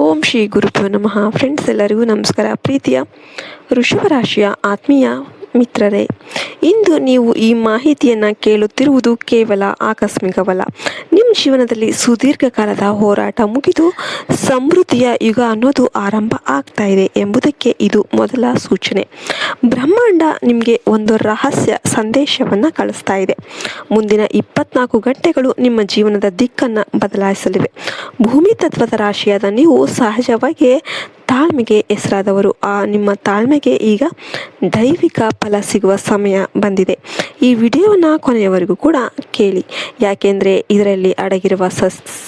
ಓಂ ಶ್ರೀ ಗುರುಭ್ಯೋ ನಮಃ. ಫ್ರೆಂಡ್ಸ್, ಎಲ್ಲರಿಗೂ ನಮಸ್ಕಾರ. ಪ್ರೀತಿಯ ವೃಷಭ ರಾಶಿಯ ಆತ್ಮೀಯ ಮಿತ್ರರೇ, ಇಂದು ನೀವು ಈ ಮಾಹಿತಿಯನ್ನು ಕೇಳುತ್ತಿರುವುದು ಕೇವಲ ಆಕಸ್ಮಿಕವಲ್ಲ. ನಿಮ್ಮ ಜೀವನದಲ್ಲಿ ಸುದೀರ್ಘ ಕಾಲದ ಹೋರಾಟ ಮುಗಿದು ಸಮೃದ್ಧಿಯ ಯುಗ ಅನ್ನೋದು ಆರಂಭ ಆಗ್ತಾ ಇದೆ ಎಂಬುದಕ್ಕೆ ಇದು ಮೊದಲ ಸೂಚನೆ. ಬ್ರಹ್ಮಾಂಡ ನಿಮಗೆ ಒಂದು ರಹಸ್ಯ ಸಂದೇಶವನ್ನು ಕಳಿಸ್ತಾ ಇದೆ. ಮುಂದಿನ 24 ಗಂಟೆಗಳು ನಿಮ್ಮ ಜೀವನದ ದಿಕ್ಕನ್ನು ಬದಲಾಯಿಸಲಿವೆ. ಭೂಮಿ ತತ್ವದ ರಾಶಿಯಾದ ನೀವು ಸಹಜವಾಗಿ ತಾಳ್ಮೆಗೆ ಹೆಸರಾದವರು. ನಿಮ್ಮ ತಾಳ್ಮೆಗೆ ಈಗ ದೈವಿಕ ಫಲ ಸಿಗುವ ಸಮಯ ಬಂದಿದೆ. ಈ ವಿಡಿಯೋನ ಕೊನೆಯವರೆಗೂ ಕೂಡ ಕೇಳಿ, ಯಾಕೆಂದರೆ ಇದರಲ್ಲಿ ಅಡಗಿರುವ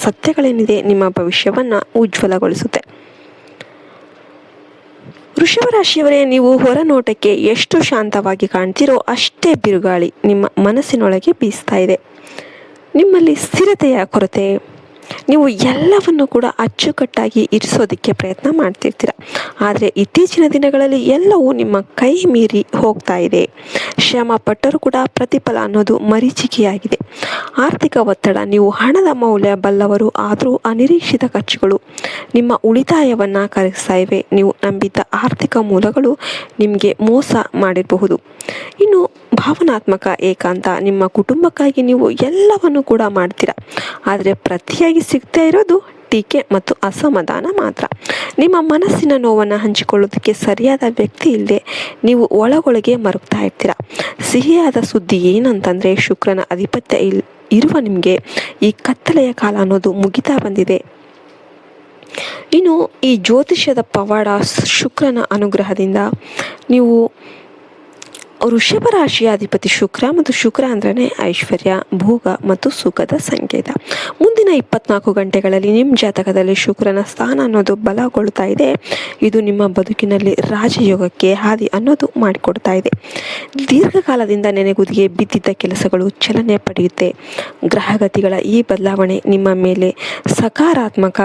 ಸತ್ಯಗಳೇನಿದೆ ನಿಮ್ಮ ಭವಿಷ್ಯವನ್ನು ಉಜ್ವಲಗೊಳಿಸುತ್ತೆ. ವೃಷಭ ರಾಶಿಯವರೇ, ನೀವು ಹೊರನೋಟಕ್ಕೆ ಎಷ್ಟು ಶಾಂತವಾಗಿ ಕಾಣ್ತೀರೋ ಅಷ್ಟೇ ಬಿರುಗಾಳಿ ನಿಮ್ಮ ಮನಸ್ಸಿನೊಳಗೆ ಬೀಸ್ತಾ ಇದೆ. ನಿಮ್ಮಲ್ಲಿ ಸ್ಥಿರತೆಯ ಕೊರತೆ. ನೀವು ಎಲ್ಲವನ್ನು ಕೂಡ ಅಚ್ಚುಕಟ್ಟಾಗಿ ಇರಿಸೋದಕ್ಕೆ ಪ್ರಯತ್ನ ಮಾಡ್ತಿರ್ತೀರ. ಆದರೆ ಇತ್ತೀಚಿನ ದಿನಗಳಲ್ಲಿ ಎಲ್ಲವೂ ನಿಮ್ಮ ಕೈ ಮೀರಿ ಹೋಗ್ತಾ ಇದೆ. ಶ್ರಮ ಪಟ್ಟರೂ ಕೂಡ ಪ್ರತಿಫಲ ಅನ್ನೋದು ಮರೀಚಿಕೆಯಾಗಿದೆ. ಆರ್ಥಿಕ ಒತ್ತಡ. ನೀವು ಹಣದ ಮೌಲ್ಯ ಬಲ್ಲವರು, ಆದರೂ ಅನಿರೀಕ್ಷಿತ ಖರ್ಚುಗಳು ನಿಮ್ಮ ಉಳಿತಾಯವನ್ನು ಕರಗಿಸ್ತಾ ಇವೆ. ನೀವು ನಂಬಿದ್ದ ಆರ್ಥಿಕ ಮೂಲಗಳು ನಿಮಗೆ ಮೋಸ ಮಾಡಿರಬಹುದು. ಇನ್ನು ಭಾವನಾತ್ಮಕ ಏಕಾಂತ. ನಿಮ್ಮ ಕುಟುಂಬಕ್ಕಾಗಿ ನೀವು ಎಲ್ಲವನ್ನು ಕೂಡ ಮಾಡ್ತೀರಾ, ಆದರೆ ಪ್ರತಿಯಾಗಿ ಸಿಗ್ತಾ ಇರೋದು ಟೀಕೆ ಮತ್ತು ಅಸಮಾಧಾನ ಮಾತ್ರ. ನಿಮ್ಮ ಮನಸ್ಸಿನ ನೋವನ್ನು ಹಂಚಿಕೊಳ್ಳೋದಕ್ಕೆ ಸರಿಯಾದ ವ್ಯಕ್ತಿ ಇಲ್ಲದೆ ನೀವು ಒಳಗೊಳಗೆ ಮರುಗ್ತಾ ಇರ್ತೀರ. ಸಿಹಿಯಾದ ಸುದ್ದಿ ಏನಂತಂದರೆ, ಶುಕ್ರನ ಆಧಿಪತ್ಯ ಇರುವ ನಿಮಗೆ ಈ ಕತ್ತಲೆಯ ಕಾಲ ಅನ್ನೋದು ಮುಗಿತಾ ಬಂದಿದೆ. ಇನ್ನು ಈ ಜ್ಯೋತಿಷ್ಯದ ಪವಾಡ ಶುಕ್ರನ ಅನುಗ್ರಹದಿಂದ ನೀವು ವೃಷಭ ರಾಶಿಯ ಅಧಿಪತಿ ಶುಕ್ರ, ಮತ್ತು ಶುಕ್ರ ಅಂದ್ರೆ ಐಶ್ವರ್ಯ, ಭೋಗ ಮತ್ತು ಸುಖದ ಸಂಕೇತ. ಮುಂದಿನ 24 ಗಂಟೆಗಳಲ್ಲಿ ನಿಮ್ಮ ಜಾತಕದಲ್ಲಿ ಶುಕ್ರನ ಸ್ಥಾನ ಅನ್ನೋದು ಬಲಗೊಳ್ತಾ ಇದೆ. ಇದು ನಿಮ್ಮ ಬದುಕಿನಲ್ಲಿ ರಾಜಯೋಗಕ್ಕೆ ಹಾದಿ ಅನ್ನೋದು ಮಾಡಿಕೊಡ್ತಾ ಇದೆ. ದೀರ್ಘಕಾಲದಿಂದ ನೆನೆಗುದಿಗೆ ಬಿದ್ದಿದ್ದ ಕೆಲಸಗಳು ಚಲನೆ ಪಡೆಯುತ್ತೆ. ಗ್ರಹಗತಿಗಳ ಈ ಬದಲಾವಣೆ ನಿಮ್ಮ ಮೇಲೆ ಸಕಾರಾತ್ಮಕ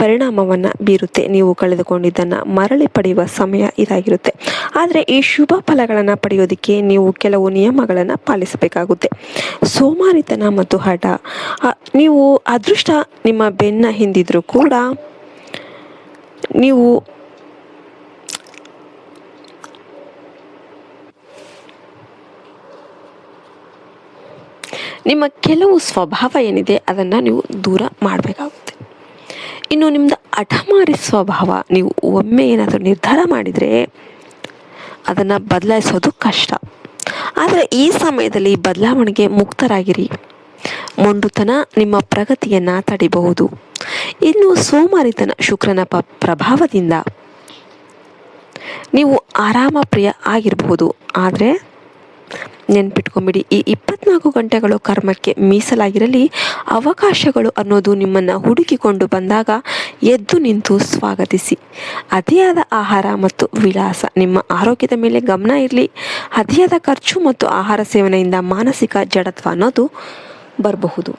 ಪರಿಣಾಮವನ್ನು ಬೀರುತ್ತೆ. ನೀವು ಕಳೆದುಕೊಂಡಿದ್ದನ್ನು ಮರಳಿ ಪಡೆಯುವ ಸಮಯ ಇದಾಗಿರುತ್ತೆ. ಆದರೆ ಈ ಶುಭ ಫಲಗಳನ್ನು ಪಡೆಯೋದಕ್ಕೆ ನೀವು ಕೆಲವು ನಿಯಮಗಳನ್ನು ಪಾಲಿಸಬೇಕಾಗುತ್ತೆ. ಸೋಮಾರಿತನ ಮತ್ತು ಹಠ. ನೀವು ಅದೃಷ್ಟ ನಿಮ್ಮ ಬೆನ್ನ ಹಿಂದಿದ್ರೂ ಕೂಡ ನೀವು ನಿಮ್ಮ ಕೆಲವು ಸ್ವಭಾವ ಏನಿದೆ ಅದನ್ನು ನೀವು ದೂರ ಮಾಡಬೇಕಾಗುತ್ತೆ. ಇನ್ನು ನಿಮ್ಮದು ಹಠಮಾರಿ ಸ್ವಭಾವ. ನೀವು ಒಮ್ಮೆ ಏನಾದರೂ ನಿರ್ಧಾರ ಮಾಡಿದರೆ ಅದನ್ನು ಬದಲಾಯಿಸೋದು ಕಷ್ಟ. ಆದರೆ ಈ ಸಮಯದಲ್ಲಿ ಬದಲಾವಣೆಗೆ ಮುಕ್ತರಾಗಿರಿ. ಮೊಂಡುತನ ನಿಮ್ಮ ಪ್ರಗತಿಯನ್ನು ತಡಿಬಹುದು. ಇನ್ನು ಸೋಮಾರಿತನ. ಶುಕ್ರನ ಪ್ರಭಾವದಿಂದ ನೀವು ಆರಾಮ ಪ್ರಿಯ ಆಗಿರಬಹುದು, ಆದರೆ ನೆನ್ಪಿಟ್ಕೊಂಬಿಡಿ, ಈ 24 ಗಂಟೆಗಳು ಕರ್ಮಕ್ಕೆ ಮೀಸಲಾಗಿರಲಿ. ಅವಕಾಶಗಳು ಅನ್ನೋದು ನಿಮ್ಮನ್ನು ಹುಡುಕಿಕೊಂಡು ಬಂದಾಗ ಎದ್ದು ನಿಂತು ಸ್ವಾಗತಿಸಿ. ಅತಿಯಾದ ಆಹಾರ ಮತ್ತು ವಿಳಾಸ. ನಿಮ್ಮ ಆರೋಗ್ಯದ ಮೇಲೆ ಗಮನ ಇರಲಿ. ಅತಿಯಾದ ಖರ್ಚು ಮತ್ತು ಆಹಾರ ಸೇವನೆಯಿಂದ ಮಾನಸಿಕ ಜಡತ್ವ ಅನ್ನೋದು ಬರಬಹುದು.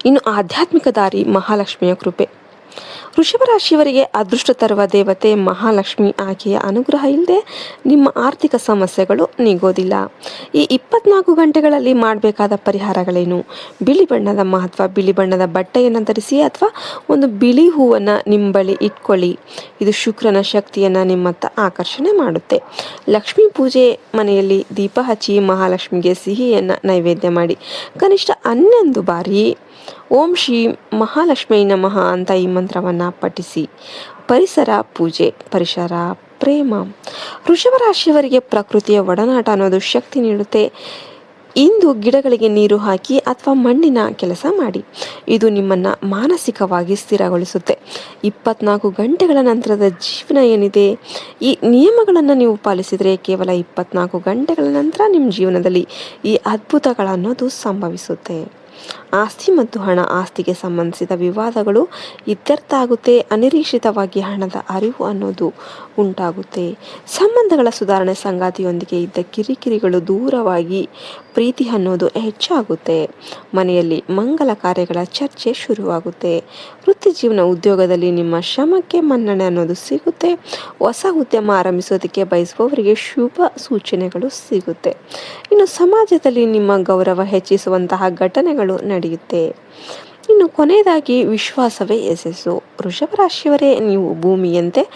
ಇನ್ನು ಆಧ್ಯಾತ್ಮಿಕ ದಾರಿ. ಮಹಾಲಕ್ಷ್ಮಿಯ ಕೃಪೆ. ವೃಷಭ ರಾಶಿಯವರಿಗೆ ಅದೃಷ್ಟ ತರುವ ದೇವತೆ ಮಹಾಲಕ್ಷ್ಮಿ ಆಕೆಯ ಅನುಗ್ರಹ ಇಲ್ಲದೆ ನಿಮ್ಮ ಆರ್ಥಿಕ ಸಮಸ್ಯೆಗಳು ನೀಗೋದಿಲ್ಲ. ಈ 24 ಗಂಟೆಗಳಲ್ಲಿ ಮಾಡಬೇಕಾದ ಪರಿಹಾರಗಳೇನು? ಬಿಳಿ ಬಣ್ಣದ ಮಹತ್ವ. ಬಿಳಿ ಬಣ್ಣದ ಬಟ್ಟೆಯನ್ನು ಧರಿಸಿ ಅಥವಾ ಒಂದು ಬಿಳಿ ಹೂವನ್ನು ನಿಮ್ಮ ಬಳಿ ಇಟ್ಕೊಳ್ಳಿ. ಇದು ಶುಕ್ರನ ಶಕ್ತಿಯನ್ನು ನಿಮ್ಮತ್ತ ಆಕರ್ಷಣೆ ಮಾಡುತ್ತೆ. ಲಕ್ಷ್ಮೀ ಪೂಜೆ. ಮನೆಯಲ್ಲಿ ದೀಪ ಹಚ್ಚಿ ಮಹಾಲಕ್ಷ್ಮಿಗೆ ಸಿಹಿಯನ್ನು ನೈವೇದ್ಯ ಮಾಡಿ. ಕನಿಷ್ಠ 11 ಬಾರಿ ಓಂ ಶ್ರೀ ಮಹಾಲಕ್ಷ್ಮೀ ನಮಃ ಅಂತ ಈ ಮಂತ್ರವನ್ನು ಪಠಿಸಿ. ಪರಿಸರ ಪೂಜೆ. ಪರಿಸರ ಪ್ರೇಮ. ವೃಷಭ ರಾಶಿಯವರಿಗೆ ಪ್ರಕೃತಿಯ ಒಡನಾಟ ಅನ್ನೋದು ಶಕ್ತಿ ನೀಡುತ್ತೆ. ಇಂದು ಗಿಡಗಳಿಗೆ ನೀರು ಹಾಕಿ ಅಥವಾ ಮಣ್ಣಿನ ಕೆಲಸ ಮಾಡಿ. ಇದು ನಿಮ್ಮನ್ನು ಮಾನಸಿಕವಾಗಿ ಸ್ಥಿರಗೊಳಿಸುತ್ತೆ. 24 ಗಂಟೆಗಳ ನಂತರದ ಜೀವನ ಏನಿದೆ, ಈ ನಿಯಮಗಳನ್ನು ನೀವು ಪಾಲಿಸಿದರೆ ಕೇವಲ 24 ಗಂಟೆಗಳ ನಂತರ ನಿಮ್ಮ ಜೀವನದಲ್ಲಿ ಈ ಅದ್ಭುತಗಳನ್ನೋದು ಸಂಭವಿಸುತ್ತೆ. ಆಸ್ತಿ ಮತ್ತು ಹಣ. ಆಸ್ತಿಗೆ ಸಂಬಂಧಿಸಿದ ವಿವಾದಗಳು ಇತ್ಯರ್ಥ ಆಗುತ್ತೆ. ಅನಿರೀಕ್ಷಿತವಾಗಿ ಹಣದ ಅರಿವು ಅನ್ನೋದು ಉಂಟಾಗುತ್ತೆ. ಸಂಬಂಧಗಳ ಸುಧಾರಣೆ. ಸಂಗಾತಿಯೊಂದಿಗೆ ಇದ್ದ ಕಿರಿಕಿರಿಗಳು ದೂರವಾಗಿ ಪ್ರೀತಿ ಅನ್ನೋದು ಹೆಚ್ಚಾಗುತ್ತೆ. ಮನೆಯಲ್ಲಿ ಮಂಗಲ ಕಾರ್ಯಗಳ ಚರ್ಚೆ ಶುರುವಾಗುತ್ತೆ. ವೃತ್ತಿ ಜೀವನ. ಉದ್ಯೋಗದಲ್ಲಿ ನಿಮ್ಮ ಶ್ರಮಕ್ಕೆ ಮನ್ನಣೆ ಅನ್ನೋದು ಸಿಗುತ್ತೆ. ಹೊಸ ಉದ್ಯಮ ಆರಂಭಿಸೋದಕ್ಕೆ ಬಯಸುವವರಿಗೆ ಶುಭ ಸೂಚನೆಗಳು ಸಿಗುತ್ತೆ. ಇನ್ನು ಸಮಾಜದಲ್ಲಿ ನಿಮ್ಮ ಗೌರವ ಹೆಚ್ಚಿಸುವಂತಹ ಘಟನೆಗಳು ನಡೆಯುತ್ತೆ. ಇನ್ನು ಕೊನೆಯದಾಗಿ ವಿಶ್ವಾಸವೇ ಯಶಸ್ಸು. ವೃಷಭ ರಾಶಿಯವರೇ, ನೀವು ಭೂಮಿಯಂತೆ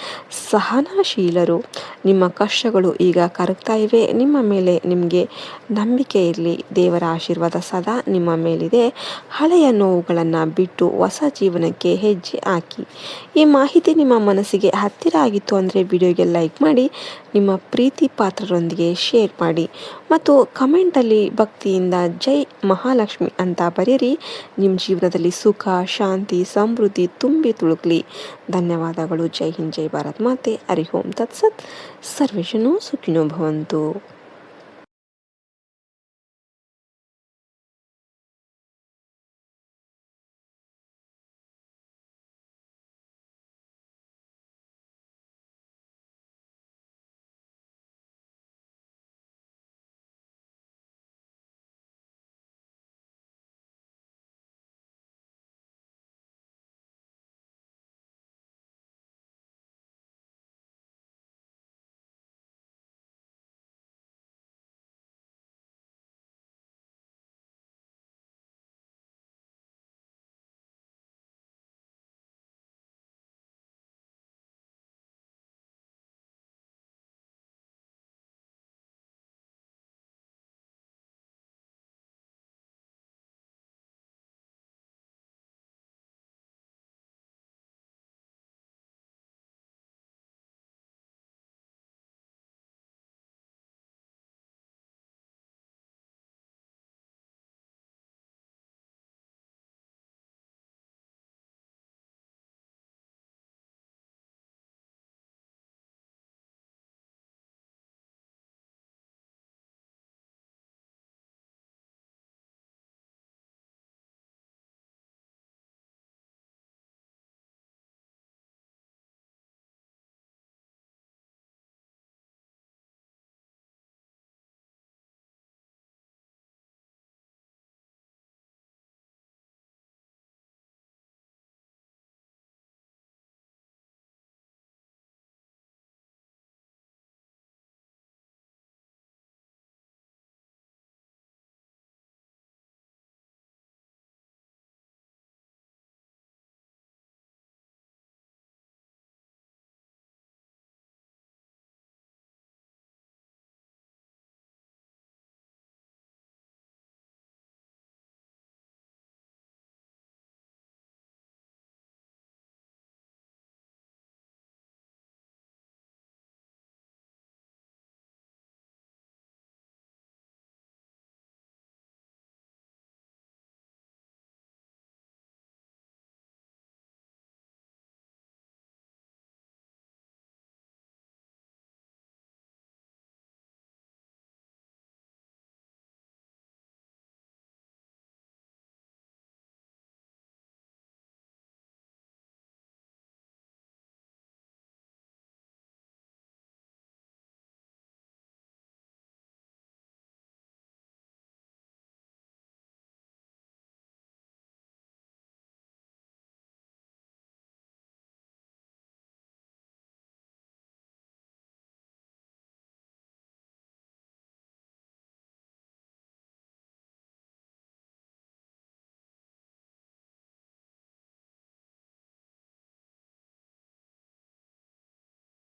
ಸಹನಶೀಲರು. ನಿಮ್ಮ ಕಷ್ಟಗಳು ಈಗ ಕರಗ್ತಾ ಇವೆ. ನಿಮ್ಮ ಮೇಲೆ ನಿಮಗೆ ನಂಬಿಕೆ ಇರಲಿ. ದೇವರ ಆಶೀರ್ವಾದ ಸದಾ ನಿಮ್ಮ ಮೇಲಿದೆ. ಹಳೆಯ ನೋವುಗಳನ್ನು ಬಿಟ್ಟು ಹೊಸ ಜೀವನಕ್ಕೆ ಹೆಜ್ಜೆ ಹಾಕಿ. ಈ ಮಾಹಿತಿ ನಿಮ್ಮ ಮನಸ್ಸಿಗೆ ಹತ್ತಿರ ಆಗಿತ್ತು ಅಂದರೆ ವಿಡಿಯೋಗೆ ಲೈಕ್ ಮಾಡಿ, ನಿಮ್ಮ ಪ್ರೀತಿ ಪಾತ್ರರೊಂದಿಗೆ ಶೇರ್ ಮಾಡಿ ಮತ್ತು ಕಮೆಂಟಲ್ಲಿ ಭಕ್ತಿಯಿಂದ ಜೈ ಮಹಾಲಕ್ಷ್ಮಿ ಅಂತ ಬರೆಯಿರಿ. ನಿಮ್ಮ ಜೀವನದಲ್ಲಿ ಸುಖ, ಶಾಂತಿ, ಸಮೃದ್ಧಿ ತುಂಬಿ ತುಳುಕಲಿ. ಧನ್ಯವಾದಗಳು. ಜೈ ಹಿಂದ್, ಜೈ ಭಾರತ್ ಮಾತೆ. ಹರಿ ಓಂ ತತ್ಸತ್. ಸರ್ವೇಶನೋ ಸುಖಿನೋ ಭವಂತು.